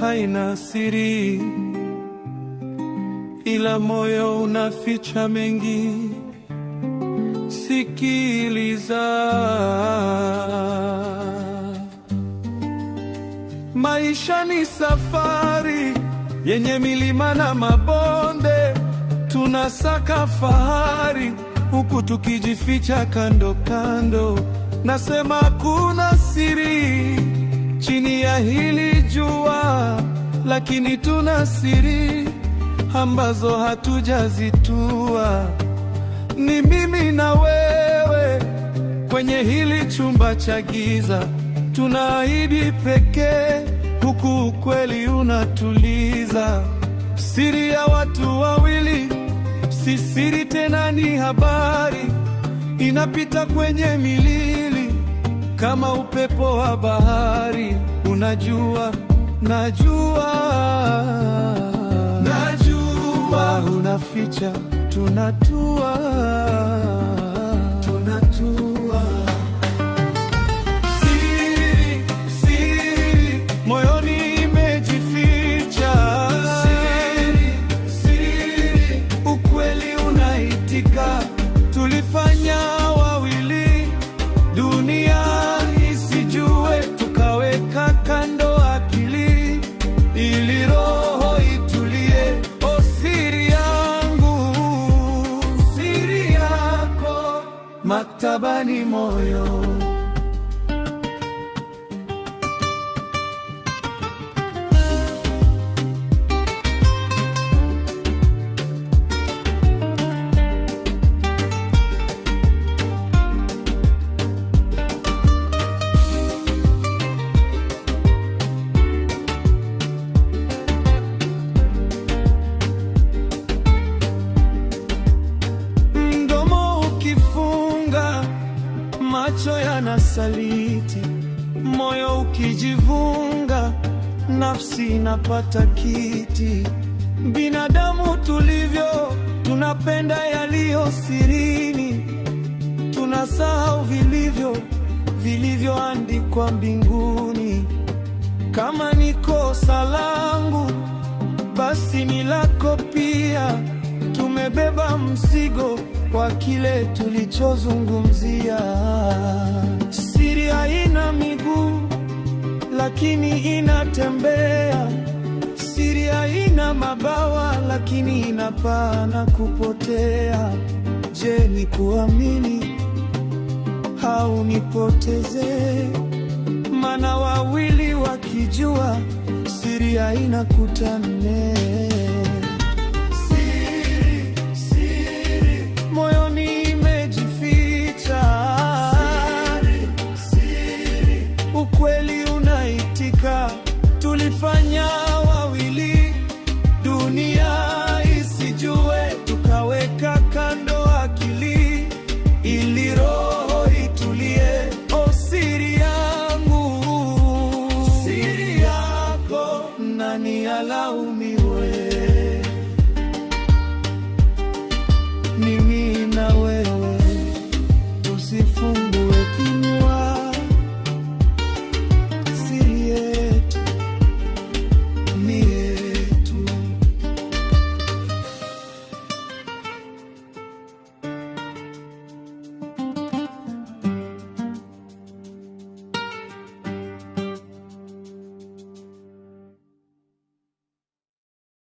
haina siri, ila moyo unaficha mengi. Sikiliza, maisha ni safari yenye milima na mabonde. Tunasaka fahari huku tukijificha kando kando. Nasema kuna siri chini ya hili jua, lakini tuna siri ambazo hatujazitua. Ni mimi na wewe kwenye hili chumba cha giza, tunaahidi pekee, huku ukweli unatuliza. Siri ya watu wawili si siri tena, ni habari inapita kwenye milili kama upepo wa bahari. Unajua, najua, najua unaficha, tunatua, tunatua. Siri, siri, moyoni imejificha. Siri, siri, ukweli unaitika. Tulifanya wawili, dunia isijue, tukaweka kando akili ili roho itulie. O siri yangu, siri yako, maktabani moyo. Macho yanasaliti, moyo ukijivunga, nafsi inapata kiti. Binadamu tulivyo, tunapenda yaliyo sirini, tunasahau vilivyoandikwa mbinguni. Kama ni kosa langu, basi ni lako pia. Tumebeba mzigo kwa kile tulichozungumzia. Siri haina miguu, lakini inatembea. Siri haina mabawa, lakini inapaa na kupotea. Je, ni kuamini au nipoteze? Maana wawili wakijua, siri haina kuta nne.